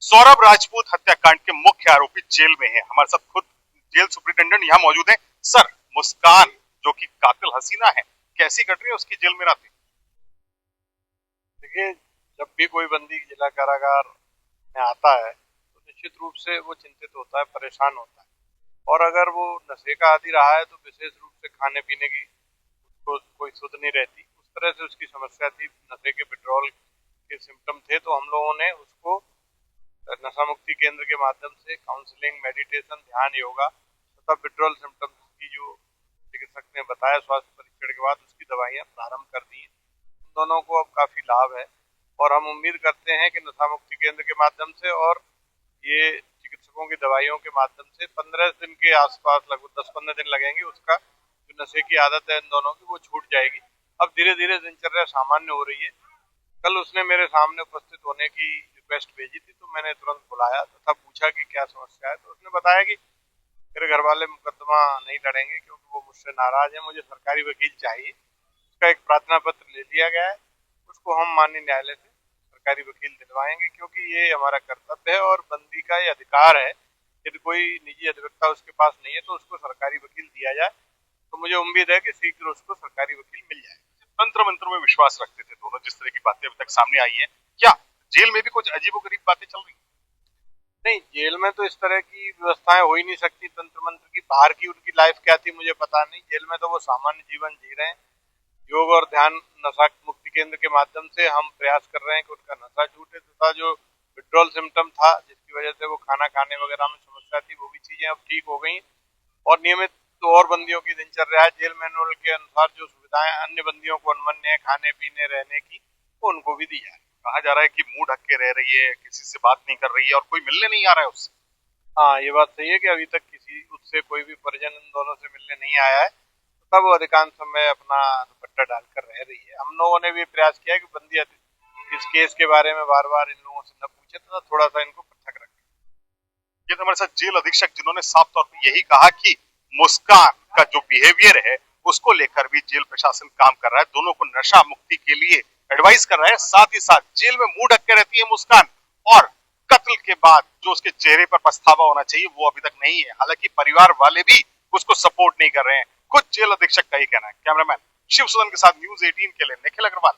सौरभ राजपूत हत्याकांड के मुख्य आरोपी जेल में है। हमारे साथ खुद जेल सुपरिटेंडेंट यहाँ मौजूद है। सर, मुस्कान जो कि कातिल हसीना है, कैसी कट रही है उसकी जेल में रातें? देखिए, जब भी कोई बंदी जिला कारागार में आता है तो निश्चित रूप से वो चिंतित होता है, परेशान होता है। और अगर वो नशे का आदी रहा है तो विशेष रूप से खाने पीने की उसको कोई सुध नहीं रहती। उस तरह से उसकी समस्या थी, नशे के विड्रॉल के सिम्टम थे, तो हम लोगों ने उसको नशा मुक्ति केंद्र के माध्यम से काउंसलिंग, मेडिटेशन, ध्यान, योगा तथा विड्रॉल सिम्टम्स की जो चिकित्सक ने बताया स्वास्थ्य परीक्षण के बाद उसकी दवाइयाँ प्रारंभ कर दी। उन दोनों को अब काफी लाभ है और हम उम्मीद करते हैं कि नशा मुक्ति केंद्र के माध्यम से और ये चिकित्सकों की दवाइयों के माध्यम से 15 दिन के आसपास, लगभग 10-15 दिन लगेंगे, उसका जो नशे की आदत है इन दोनों की वो छूट जाएगी। अब धीरे धीरे दिनचर्या सामान्य हो रही है। कल उसने मेरे सामने उपस्थित होने की रिक्वेस्ट भेजी थी तो मैंने तुरंत बुलाया तथा पूछा कि क्या समस्या है। तो उसने बताया कि मेरे घर वाले मुकदमा नहीं लड़ेंगे क्योंकि वो मुझसे नाराज है, मुझे सरकारी वकील चाहिए। उसका एक प्रार्थना पत्र ले लिया गया है, उसको हम माननीय न्यायालय से सरकारी वकील दिलवाएंगे क्योंकि ये हमारा कर्तव्य है और बंदी का ये अधिकार है। यदि कोई निजी अधिवक्ता उसके पास नहीं है तो उसको सरकारी वकील दिया जाए। तो मुझे उम्मीद है कि शीघ्र उसको सरकारी वकील मिल जाए। तंत्र मंत्र में विश्वास रखते थे दोनों, जिस तरह की बातें अभी तक सामने आई हैं, क्या जेल में भी कुछ अजीबोगरीब बातें चल रही? नहीं, जेल में तो इस तरह की व्यवस्थाएं हो ही नहीं सकती तंत्र मंत्र की। बाहर की उनकी लाइफ क्या थी मुझे पता नहीं। जेल में तो वो सामान्य जीवन जी रहे हैं। योग और ध्यान नशा मुक्ति केंद्र के माध्यम से हम प्रयास कर रहे हैं कि उनका नशा छूटे तथा जो विड्रॉल सिम्टम था जिसकी वजह से वो खाना खाने वगैरह में समस्या थी, वो भी चीजें अब ठीक हो गई और नियमित तो और बंदियों की दिनचर्या है। जेल मैनुअल के अनुसार जो सुविधाएं अन्य बंदियों को अनमन्य है खाने पीने रहने की, वो उनको भी दी जाए। कहा जा रहा है कि मुंह ढक के रह रही है, किसी से बात नहीं कर रही है और कोई मिलने नहीं आ रहा है उससे। हाँ, ये बात सही है कि अभी तक किसी उससे कोई भी परिजन इन दोनों से मिलने नहीं आया है। तब वो अधिकांश समय अपना दुपट्टा डालकर रह रही है। हम लोगों ने भी प्रयास किया कि बंदी इस केस के बारे में बार बार इन लोगों से न पूछे तथा थोड़ा सा इनको पृथक रखें। ये तो हमारे साथ जेल अधीक्षक जिन्होंने साफ तौर पर यही कहा कि मुस्कान का जो बिहेवियर है उसको लेकर भी जेल प्रशासन काम कर रहा है, दोनों को नशा मुक्ति के लिए एडवाइस कर रहा है। साथ ही साथ जेल में मुंह ढक के रहती है मुस्कान और कत्ल के बाद जो उसके चेहरे पर पछतावा होना चाहिए वो अभी तक नहीं है। हालांकि परिवार वाले भी उसको सपोर्ट नहीं कर रहे हैं। खुद जेल अधीक्षक का ही कहना है। कैमरामैन शिव सुदन के साथ न्यूज़ 18 के लिए निखिल अग्रवाल।